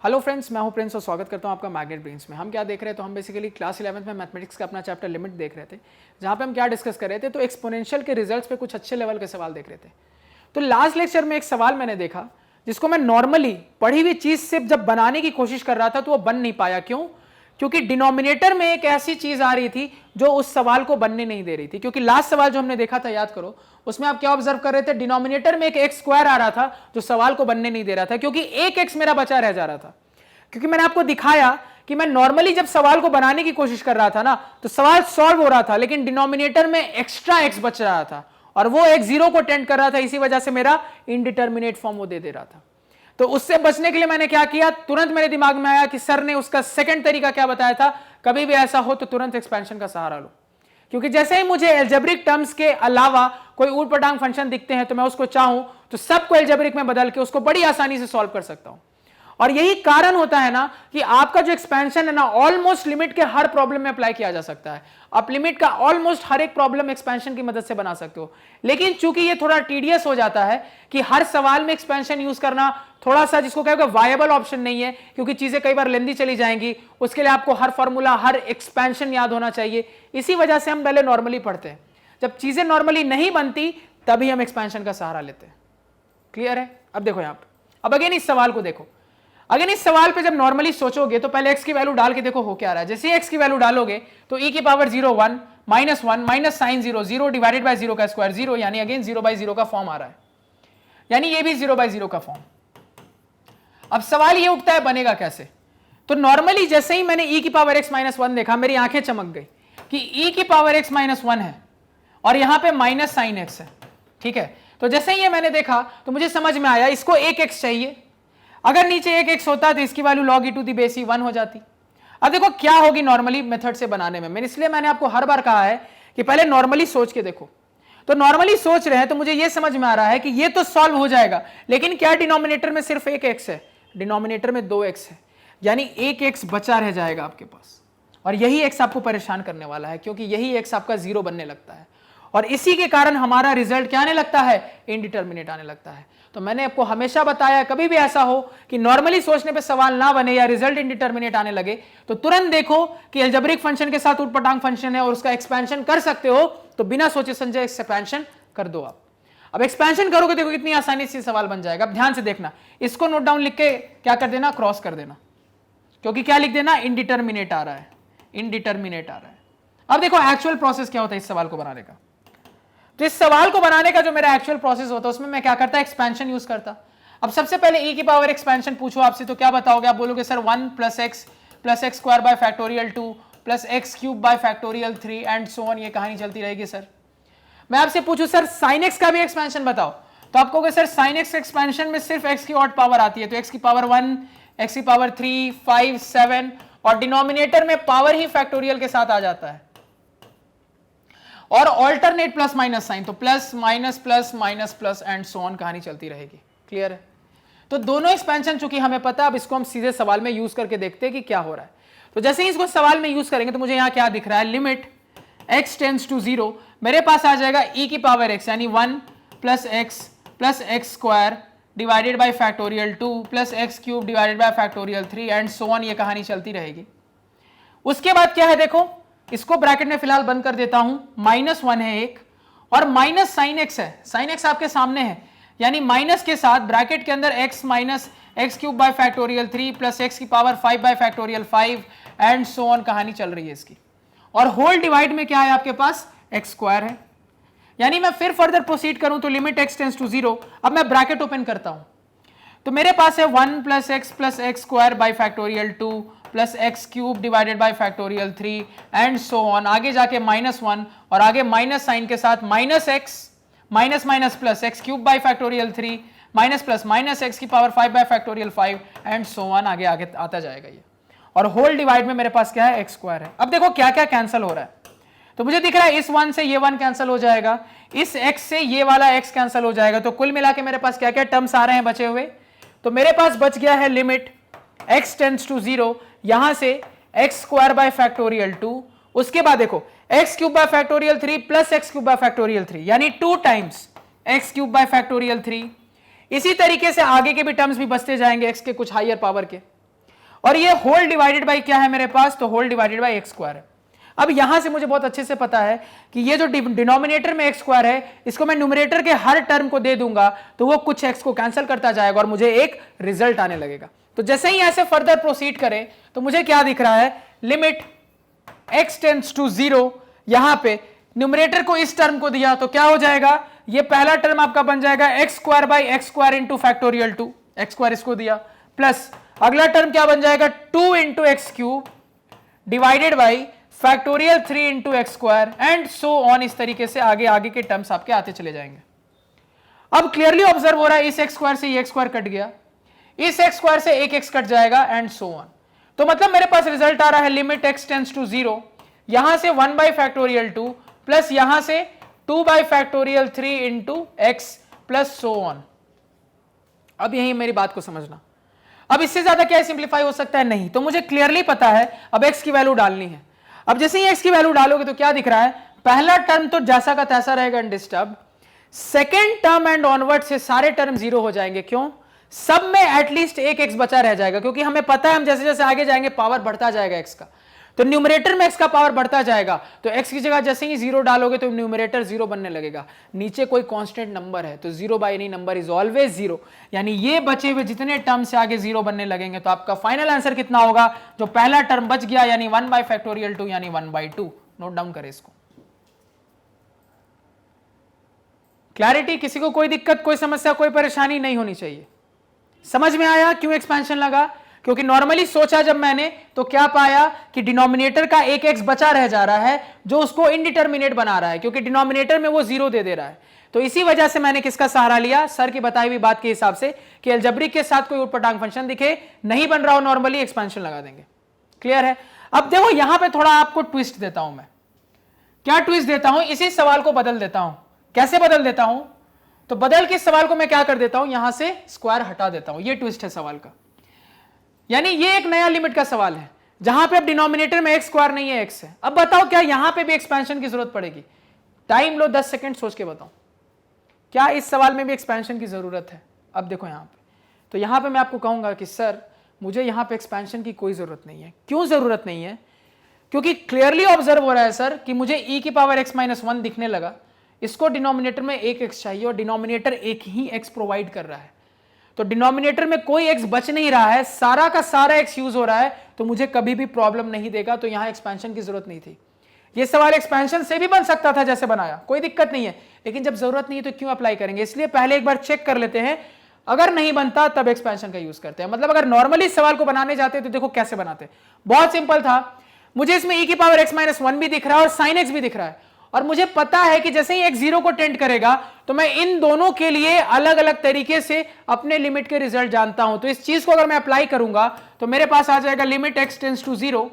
Hello friends, मैं हूं Prince और स्वागत करता हूं आपका मैग्नेट ब्रेन्स में। हम क्या देख रहे थे, तो हम बेसिकली क्लास 11th में मैथमेटिक्स का अपना चैप्टर लिमिट देख रहे थे, जहां पे हम क्या डिस्कस कर रहे थे, तो एक्सपोनेंशियल के रिजल्ट्स पे कुछ अच्छे लेवल के सवाल देख रहे थे। तो लास्ट लेक्चर में एक सवाल मैंने देखा जिसको मैं नॉर्मली पढ़ी हुई चीज से जब बनाने की कोशिश कर रहा था तो वो बन नहीं पाया। क्यों? क्योंकि डिनोमिनेटर में एक ऐसी चीज आ रही थी जो उस सवाल को बनने नहीं दे रही थी। क्योंकि लास्ट सवाल जो हमने देखा था, याद करो, उसमें आप क्या ऑब्जर्व कर रहे थे, डिनोमिनेटर में एक एक्स स्क्वायर आ रहा था जो सवाल को बनने नहीं दे रहा था, क्योंकि एक एक्स मेरा बचा रह जा रहा था। क्योंकि मैंने आपको दिखाया कि मैं नॉर्मली जब सवाल को बनाने की कोशिश कर रहा था ना, तो सवाल सॉल्व हो रहा था, लेकिन डिनोमिनेटर में एक्स्ट्रा एक्स बच रहा था और वो एक जीरो को टेंड कर रहा था। इसी वजह से मेरा इनडिटर्मिनेट फॉर्म वो दे रहा था। तो उससे बचने के लिए मैंने क्या किया, तुरंत मेरे दिमाग में आया कि सर ने उसका सेकंड तरीका क्या बताया था, कभी भी ऐसा हो तो तुरंत एक्सपेंशन का सहारा लो। क्योंकि जैसे ही मुझे एल्जेब्रिक टर्म्स के अलावा कोई ऊट पटांग फंक्शन दिखते हैं तो मैं उसको चाहूं तो सबको एल्जेब्रिक में बदल के उसको बड़ी आसानी से सॉल्व कर सकता हूं। और यही कारण होता है ना कि आपका जो एक्सपेंशन है ना, ऑलमोस्ट लिमिट के हर प्रॉब्लम में अप्लाई किया जा सकता है। आप लिमिट का ऑलमोस्ट हर एक प्रॉब्लम एक्सपेंशन की मदद से बना सकते हो। लेकिन चूंकि ये थोड़ा टीडियस हो जाता है कि हर सवाल में एक्सपेंशन यूज करना थोड़ा सा, जिसको कहेगा वायबल ऑप्शन नहीं है, क्योंकि चीजें कई बार लेंदी चली जाएंगी। उसके लिए आपको हर फॉर्मूला, हर एक्सपेंशन याद होना चाहिए। इसी वजह से हम पहले नॉर्मली पढ़ते हैं। जब चीजें नॉर्मली नहीं बनती तभी हम एक्सपेंशन का सहारा लेते हैं। क्लियर है? अब देखो यहां पर, अब अगेन इस सवाल को देखो। अगर इस सवाल पे जब नॉर्मली सोचोगे तो पहले x की वैल्यू डाल के देखो हो क्या रहा है। जैसे x की वैल्यू डालोगे तो e की power 0 1 minus 1 minus sine 0 0 divided by 0 का स्क्वायर 0, यानी अगेन 0 बाय 0 का फॉर्म आ रहा है, यानी ये भी 0 बाय 0 का फॉर्म। अब सवाल ये उठता है बनेगा कैसे। तो नॉर्मली जैसे ही मैंने e की पावर x माइनस 1 देखा, मेरी आंखें चमक गई कि e की पावर x माइनस 1 है और यहां पे माइनस साइन x है। ठीक है, तो जैसे ही ये मैंने देखा तो मुझे समझ में आया इसको एक x चाहिए। अगर नीचे एक एक्स होता तो इसकी value log e to the base 1 हो जाती। अब देखो क्या होगी नॉर्मली मेथड से बनाने में। इसलिए मैंने आपको हर बार कहा है कि पहले नॉर्मली सोच के देखो। तो नॉर्मली सोच रहे हैं तो मुझे यह समझ में आ रहा है कि ये तो सॉल्व हो जाएगा, लेकिन क्या डिनोमिनेटर में सिर्फ एक एक्स है? डिनोमिनेटर में 2 एक्स है, यानी एक एक्स बचा रह जाएगा आपके पास। और यही एक्स आपको परेशान करने वाला है, क्योंकि यही एक्स आपका जीरो बनने लगता है और इसी के कारण हमारा रिजल्ट क्या आने लगता है, इनडिटर्मिनेट आने लगता है। तो मैंने आपको हमेशा बताया, कभी भी ऐसा हो कि नॉर्मली सोचने पे सवाल ना बने या रिजल्ट इनडिटर्मिनेट आने लगे तो तुरंत देखो कि अलजेब्रिक फंक्शन के साथ ऊटपटांग फंक्शन है और उसका एक्सपेंशन कर सकते हो, तो बिना सोचे समझे एक्सपेंशन कर दो आप। अब एक्सपेंशन करोगे देखो कितनी आसानी से सवाल बन जाएगा। अब ध्यान से देखना, इसको नोट डाउन लिख के क्या कर देना, क्रॉस कर देना, क्योंकि क्या लिख देना, इनडिटर्मिनेट आ रहा है, इनडिटर्मिनेट आ रहा है। अब देखो एक्चुअल प्रोसेस क्या होता है इस सवाल को बनाने का। तो इस सवाल को बनाने का जो मेरा एक्चुअल प्रोसेस होता है उसमें मैं क्या करता, एक्सपेंशन यूज करता। अब सबसे पहले e की पावर एक्सपेंशन पूछो आपसे तो क्या बताओगे, आप बोलोगे sir 1 plus x square by factorial 2 plus x cube by factorial 3 and so on. ये कहानी चलती रहेगी। सर मैं आपसे पूछूं सर साइन एक्स का भी एक्सपेंशन बताओ, तो आप कहोगे सर साइन एक्स एक्सपेंशन में सिर्फ एक्स की ऑड पावर आती है, तो एक्स की पावर 1, एक्स की पावर 3, 5, 7 और डिनोमिनेटर में पावर ही फैक्टोरियल के साथ आ जाता है और ऑल्टरनेट प्लस माइनस साइन, तो plus minus plus and so on कहानी चलती रहेगी। क्लियर है? तो दोनों एक्सपेंशन चूंकि हमें पता है, अब इसको हम सीधे सवाल में यूज करके देखते हैं कि क्या हो रहा है। तो जैसे ही इसको सवाल में यूज करेंगे तो मुझे यहां क्या दिख रहा है, लिमिट x टेंड्स टू 0, मेरे पास आ जाएगा e की पावर x यानी 1 plus x square divided by factorial 2 plus x cube divided by factorial 3 and so on. ये कहानी चलती रहेगी। उसके बाद क्या है, देखो इसको ब्रैकेट में फिलहाल बंद कर देता हूं, -1 है एक और माइनस साइन एक्स है। साइन एक्स आपके सामने है, यानी माइनस के साथ ब्रैकेट के अंदर x minus x cube by factorial 3 plus x की power 5 by factorial 5 and so on कहानी चल रही है इसकी। और होल डिवाइड में क्या है आपके पास, एक्स स्क्वायर है। यानी मैं फिर फर्दर प्रोसीड करूं तो लिमिट x टेंड्स टू 0, अब मैं ब्रैकेट ओपन करता हूं तो मेरे पास है 1 plus x square by factorial 2 plus x cube divided by factorial 3 and so on. आगे जाके -1 और आगे माइनस साइन के साथ minus x minus plus x cube by factorial 3 minus plus minus x की power 5 by factorial 5 and so on. आगे आगे आता जाएगा ये। और होल डिवाइड में मेरे पास क्या है, एक्स स्क्वायर है। अब देखो क्या क्या कैंसिल हो रहा है, तो मुझे दिख रहा है इस 1 से ये 1 कैंसिल हो जाएगा, इस x से ये वाला x कैंसिल हो जाएगा। तो कुल मिला के मेरे पास क्या क्या टर्म्स आ रहे हैं बचे हुए, तो मेरे पास बच गया है लिमिट x टेंड्स टू 0, यहां से एक्स स्क्वायर बाय फैक्टोरियल 2, उसके बाद देखो x cube by factorial 3 plus x cube by factorial 3 यानी 2 times x cube by factorial 3। इसी तरीके से आगे के भी टर्म्स भी बचते जाएंगे एक्स के कुछ हायर पावर के। और ये होल डिवाइडेड बाई क्या है मेरे पास, तो whole divided by x square है। अब यहां से मुझे बहुत अच्छे से पता है कि ये जो डिनोमिनेटर में एक्स स्क्वायर है, इसको मैं न्यूमरेटर के हर टर्म को दे दूंगा तो वो कुछ एक्स को कैंसिल करता जाएगा और मुझे एक रिजल्ट आने लगेगा। तो जैसे ही ऐसे फर्दर प्रोसीड करें तो मुझे क्या दिख रहा है, लिमिट x टेंड्स टू 0, यहां पे न्यूमरेटर को इस टर्म को दिया तो क्या हो जाएगा, ये पहला टर्म आपका बन जाएगा x square by x square into factorial 2, x square इसको दिया, प्लस अगला टर्म क्या बन जाएगा 2 into x cube divided by factorial 3 into x square and so on. इस तरीके से आगे आगे के टर्म्स आपके आते चले जाएंगे। अब क्लियरली ऑब्जर्व हो रहा है इस एक्स स्क्वायर से ये एक्स स्क्वायर कट गया, इस एक्स स्क्वायर से एक एक्स कट जाएगा एंड सो ऑन। तो मतलब मेरे पास रिजल्ट आ रहा है लिमिट एक्स टेंड्स टू 0, यहां से 1 बाई फैक्टोरियल 2 प्लस यहां से 2 by factorial 3 into x plus so on. अब यही मेरी बात को समझना, अब इससे ज्यादा क्या सिंप्लीफाई हो सकता है, नहीं। तो मुझे क्लियरली पता है अब एक्स की वैल्यू डालनी है। अब जैसे ही एक्स की वैल्यू डालोगे तो क्या दिख रहा है, पहला टर्म तो जैसा का तैसा रहेगा undisturbed, second term and onward से सारे टर्म 0 हो जाएंगे। क्यों, सब में एटलीस्ट एक एक्स बचा रह जाएगा, क्योंकि हमें पता है हम जैसे जैसे आगे जाएंगे पावर बढ़ता जाएगा एक्स का, तो न्यूमरेटर में एक्स का पावर बढ़ता जाएगा, तो एक्स की जगह जैसे ही 0 डालोगे तो न्यूमरेटर 0 बनने लगेगा। नीचे कोई कांस्टेंट नंबर है तो 0 by any number is always 0, यानी ये बचे हुए जितने टर्म से आगे 0 बनने लगेंगे तो आपका फाइनल आंसर कितना होगा, जो पहला टर्म बच गया यानी 1 बाई फैक्टोरियल 2 यानी 1/2। नोट डाउन करें इसको। क्लैरिटी, किसी को कोई दिक्कत, कोई समस्या, कोई परेशानी नहीं होनी चाहिए। समझ में आया क्यों एक्सपेंशन लगा, क्योंकि नॉर्मली सोचा जब मैंने तो क्या पाया कि डिनोमिनेटर का एक एक्स बचा रह जा रहा है जो उसको इनडिटर्मिनेट बना रहा है, क्योंकि डिनोमिनेटर में वो 0 दे रहा है। तो इसी वजह से मैंने किसका सहारा लिया, सर की बताई हुई बात के हिसाब से कि अलजेब्रिक के साथ कोई उटपटांग फंक्शन दिखे नहीं बन रहा हो, नॉर्मली एक्सपेंशन लगा देंगे। क्लियर है। अब देखो यहां पर थोड़ा आपको ट्विस्ट देता हूं मैं। क्या ट्विस्ट देता हूं, इसी सवाल को बदल देता हूं। कैसे बदल देता हूं, तो बदल के सवाल को मैं क्या कर देता हूं, यहां से स्क्वायर हटा देता हूं। ये ट्विस्ट है सवाल का, यानी ये एक नया लिमिट का सवाल है जहां पे अब डिनोमिनेटर में एक्स स्क्वायर नहीं है, एक्स है। अब बताओ क्या यहां पे भी एक्सपेंशन की जरूरत पड़ेगी, टाइम लो 10 सेकंड सोच के बताओ, क्या इस सवाल में भी एक्सपेंशन की जरूरत है। अब देखो यहां पे, तो यहां पे मैं आपको कहूंगा कि सर मुझे यहां पे एक्सपेंशन की कोई जरूरत नहीं है। क्यों जरूरत नहीं है, क्योंकि क्लियरली ऑब्जर्व हो रहा है सर कि मुझे e की पावर x माइनस 1 दिखने लगा, इसको डिनोमिनेटर में एक x चाहिए और डिनोमिनेटर एक ही x प्रोवाइड कर रहा है, तो डिनोमिनेटर में कोई x बच नहीं रहा है, सारा का सारा x यूज हो रहा है, तो मुझे कभी भी प्रॉब्लम नहीं देगा। तो यहां एक्सपेंशन की जरूरत नहीं थी। ये सवाल एक्सपेंशन से भी बन सकता था जैसे बनाया, कोई दिक्कत नहीं है, लेकिन जब जरूरत नहीं है तो क्यों अप्लाई करेंगे, इसलिए पहले एक बार चेक कर लेते हैं, अगर नहीं बनता तब एक्सपेंशन का यूज करते हैं। मतलब अगर नॉर्मली सवाल को बनाने जाते तो देखो कैसे बनाते, बहुत सिंपल था। मुझे इसमें e की पावर x माइनस 1 भी दिख रहा है और साइन x भी दिख रहा है, और मुझे पता है कि जैसे ही x 0 को टेंड करेगा तो मैं इन दोनों के लिए अलग अलग तरीके से अपने लिमिट के रिजल्ट जानता हूं। तो इस चीज को अगर मैं अप्लाई करूंगा तो मेरे पास आ जाएगा लिमिट x टेंड्स टू 0,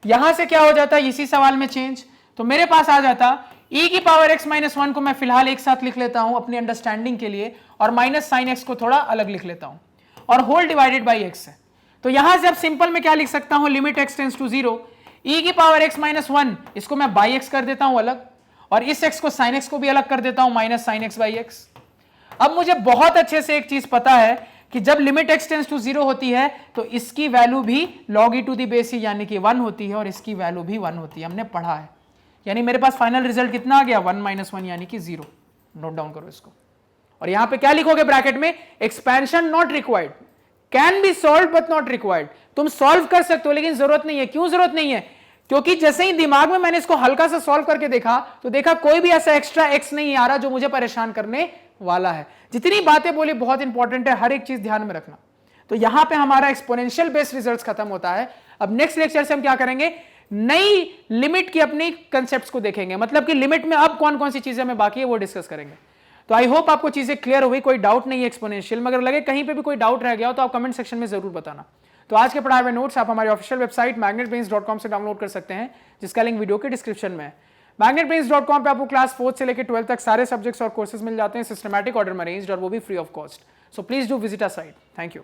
यहां से क्या हो जाता है इसी सवाल में चेंज, तो मेरे पास आ जाता e की पावर x माइनस 1 को मैं फिलहाल एक साथ लिख लेता हूं अपनी अंडरस्टैंडिंग के लिए, और माइनस साइन x को थोड़ा अलग लिख लेता हूं, और होल डिवाइडेड बाई x है। तो यहां से अब सिंपल में क्या लिख सकता हूं, limit x tends to 0, e की पावर x माइनस 1 इसको मैं बाई x कर देता हूं अलग, और इस x को sin x को भी अलग कर देता हूं minus sine x by x। अब मुझे बहुत अच्छे से एक चीज पता है कि जब लिमिट x टेंड्स टू 0 होती है तो इसकी वैल्यू भी log e to the base यानी कि 1 होती है, और इसकी वैल्यू भी 1 होती है, हमने पढ़ा है। यानी मेरे पास फाइनल रिजल्ट कितना आ गया, 1 माइनस 1 यानी कि 0। नोट डाउन करो इसको, और यहां पे क्या लिखोगे ब्रैकेट में, expansion not required, can be solve but not required. तुम सॉल्व कर सकते हो लेकिन जरूरत नहीं है। क्यों जरूरत नहीं है, क्योंकि जैसे ही दिमाग में मैंने इसको हल्का सा सॉल्व करके देखा तो देखा कोई भी ऐसा एक्स्ट्रा x नहीं आ रहा जो मुझे परेशान करने वाला है। जितनी बातें बोली बहुत इंपॉर्टेंट है, हर एक चीज ध्यान में रखना। तो यहां पे हमारा एक्सपोनेंशियल बेस्ड रिजल्ट्स खत्म होता है। अब नेक्स्ट लेक्चर से हम क्या करेंगे, नई लिमिट की अपनी कंसेप्ट्स को देखेंगे, मतलब कि लिमिट में अब कौन कौन सी चीजें हमें बाकी है वो डिस्कस करेंगे। तो आई होप आपको चीजें क्लियर हो गई, कोई डाउट नहीं है एक्सपोनेंशियल में। अगर लगे कहीं पे भी कोई डाउट रह गया हो तो आप कमेंट सेक्शन में जरूर बताना। तो आज के पढ़ाए हुए नोट्स आप हमारी ऑफिशियल वेबसाइट magnetbrains.com से डाउनलोड कर सकते हैं, जिसका लिंक वीडियो के डिस्क्रिप्शन में है। magnetbrains.com पे आपको क्लास 4 से लेकर 12 तक सारे सब्जेक्ट्स और कोर्सेज मिल जाते हैं, सिस्टमैटिक ऑर्डर में अरेंज्ड, और वो भी free of cost. So please do visit our site. Thank you.